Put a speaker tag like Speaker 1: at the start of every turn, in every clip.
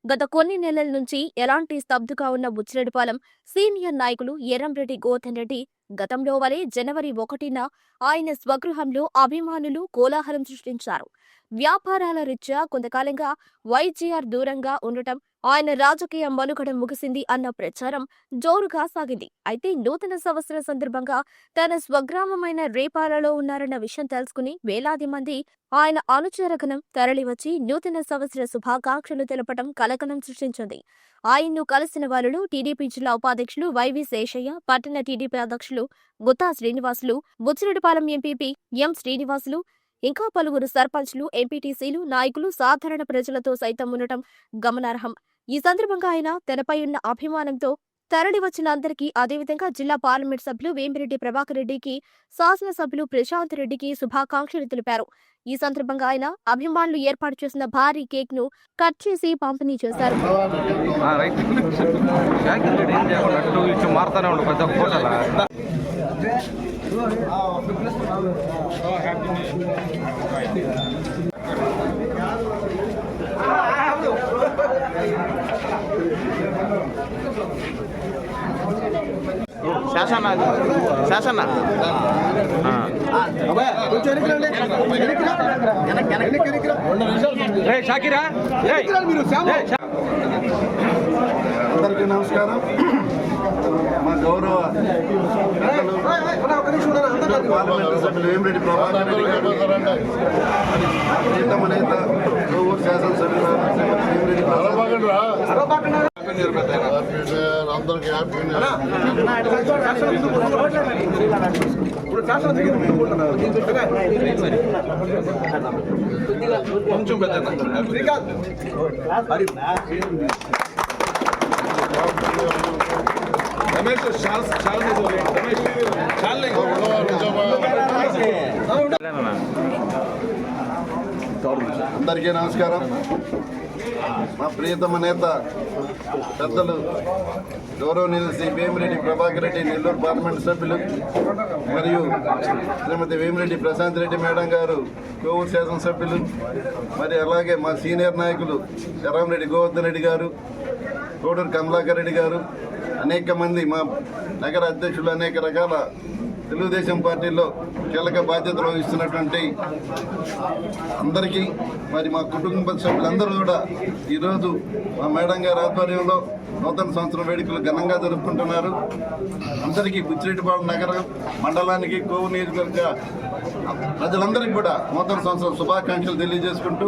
Speaker 1: గత కొన్ని నెలల నుంచి ఎలాంటి స్తబ్దుగా ఉన్న బుచ్చిరెడ్డిపాలెం సీనియర్ నాయకులు ఎర్రంరెడ్డి గోవర్ధన్ రెడ్డి గతంలో వలె జనవరి 1న ఆయన స్వగృహంలో అభిమానులు కోలాహలం సృష్టించారు. వ్యాపారాల రీత్యా కొంతకాలంగా వైజీఆర్ దూరంగా ఉండటం, ఆయన రాజకీయ మనుగడ ముగిసింది అన్న ప్రచారం జోరుగా సాగింది. అయితే నూతన సంవత్సరం సందర్భంగా తన స్వగ్రామమైన రేపాలలో ఉన్నారన్న విషయం తెలుసుకుని వేలాది మంది ఆయన అనుచరగణం తరలివచ్చి నూతన సంవత్సర శుభాకాంక్షలు తెలపడం కలకలం సృష్టించింది. ఆయన్ను కలిసిన వారిలో టీడీపీ జిల్లా ఉపాధ్యక్షులు వైవి శేషయ్య, పట్టణ టీడీపీ అధ్యక్షులు గుత్తా శ్రీనివాసులు, బుచ్చిరెడ్డిపాలెం ఎంపీపీ ఎం శ్రీనివాసులు, ఇంకా పలువురు సర్పంచ్లు, ఎంపీటీసీలు, నాయకులు, సాధారణ ప్రజలతో సైతం ఉండటం గమనార్హం. ఈ సందర్భంగా ఆయన తనపై ఉన్న అభిమానంతో తరలివచ్చిన అందరికీ, అదేవిధంగా జిల్లా పార్లమెంట్ సభ్యులు వేమిరెడ్డి ప్రభాకర్ రెడ్డికి, శాసనసభ్యులు ప్రశాంత్ రెడ్డికి శుభాకాంక్షలు తెలిపారు. ఈ సందర్భంగా ఆయన అభిమానులు ఏర్పాటు చేసిన భారీ కేక్ ను కట్ చేసి పంపిణీ చేశారు.
Speaker 2: శాసన
Speaker 3: అందరికీ నమస్కారం. మా గౌరవ పార్లమెంటు సభ్యులు వేమిరెడ్డి ప్రభాకర్ రెడ్డి గారు, ప్రియతమ నేత కోవూరు శాసనసభ్యులు వేమిరెడ్డి అందరికీ కొంచెం అందరికీ నమస్కారం. మా ప్రియతమ నేత పెద్దలు గౌరవనీయులు శ్రీ వేమిరెడ్డి ప్రభాకర్ రెడ్డి నెల్లూరు పార్లమెంటు సభ్యులు మరియు శ్రీమతి వేమిరెడ్డి ప్రశాంత్ రెడ్డి మేడం గారు కోవూరు శాసనసభ్యులు, మరి అలాగే మా సీనియర్ నాయకులు ఎర్రంరెడ్డి గోవర్ధన్ రెడ్డి గారు, కోడూరు కమలాకర్ రెడ్డి గారు, అనేక మంది మా నగర అధ్యక్షులు, అనేక రకాల తెలుగుదేశం పార్టీలో కీలక బాధ్యతలు వహిస్తున్నటువంటి అందరికీ, మరి మా కుటుంబ సభ్యులందరూ కూడా ఈరోజు మా మేడం గారి ఆధ్వర్యంలో నూతన సంవత్సరం వేడుకలు ఘనంగా జరుపుకుంటున్నారు. అందరికీ బుచ్చిరెడ్డిపాలెం నగరం మండలానికి, కోవూరు నియోజకవర్గ ప్రజలందరికీ కూడా నూతన సంవత్సరం శుభాకాంక్షలు తెలియజేసుకుంటూ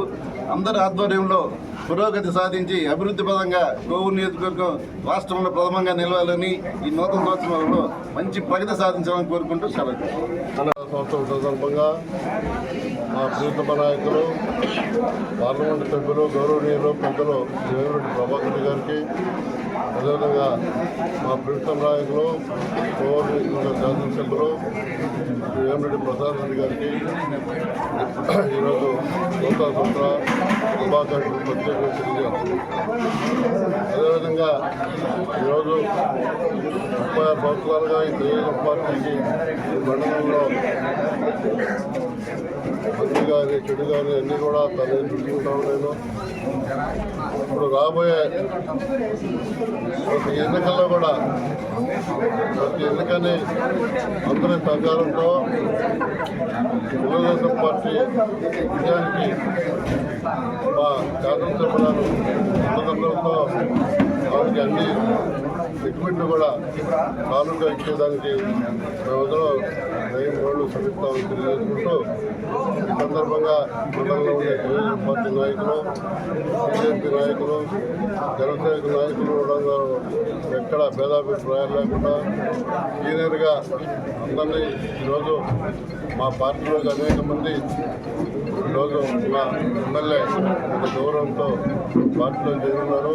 Speaker 3: అందరి ఆధ్వర్యంలో పురోగతి సాధించి అభివృద్ధి పదంగా కోవూరు నియోజకవర్గం రాష్ట్రంలో ప్రథమంగా నిలవాలని, ఈ నూతన సంవత్సరంలో మంచి ప్రగతి సాధించాలని కోరుకుంటూ సెలవు.
Speaker 4: సంవత్సరం సందర్భంగా మా ప్రియతమ నాయకులు, పార్లమెంటు సభ్యులు, గౌరవనీయులు పెద్దలు వేమిరెడ్డి ప్రభాకర్ రెడ్డి గారికి, అదేవిధంగా మా ప్రియతమ నాయకులు కోవూరు శాసనసభ్యులు వేమిరెడ్డి ప్రసాద్ రెడ్డి గారికి ఈరోజు నూతన సంవత్సర శుభాకాంక్షలు ప్రత్యేకంగా తెలియజేస్తున్నాం. అదేవిధంగా ఈరోజు 36 సంవత్సరాలుగా ఈ తెలుగుదేశం పార్టీకి ఈ మండలంలో మంచి కానీ చెడు కానీ అన్నీ కూడా తను చూసుకుంటాను. నేను ఇప్పుడు రాబోయే ప్రతి ఎన్నికల్లో కూడా ప్రతి ఎన్నికని అందరి సహకారంతో తెలుగుదేశం పార్టీ విజయానికి మా శాసనసభ్యులను అందరితో వారికి అన్ని రిక్వెస్ట్ కూడా తాలూకా ఇచ్చేదానికి మేమందరూ నయం రోడ్లు శ్రమిస్తామని తెలియజేసుకుంటూ, ఈ సందర్భంగా మండలంలో ఉండే తెలుగుదేశం పార్టీ నాయకులు, బీజేపీ నాయకులు, జనసేన నాయకులు కూడా ఎక్కడ భేదాభిప్రాయాలు లేకుండా సీనియర్గా అందరినీ ఈరోజు మా పార్టీలోకి అనేక మంది ఈరోజు మా ఎమ్మెల్యే గౌరవంతో పార్టీలో చేరున్నారు.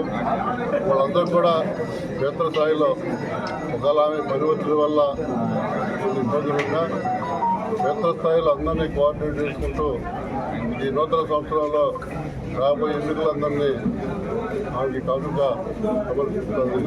Speaker 4: వాళ్ళందరూ కూడా క్షేత్రస్థాయిలో ఒకవేళ ఆమె పరివర్తన వల్ల కొన్ని ఇబ్బందులున్నా క్షేత్రస్థాయిలో అందరినీ కోఆర్డినేట్ చేసుకుంటూ ఈ నూతన సంవత్సరంలో రాబోయే ఎన్నికలందరినీ ఆమెకి కానుక అమలు చేస్తుంది.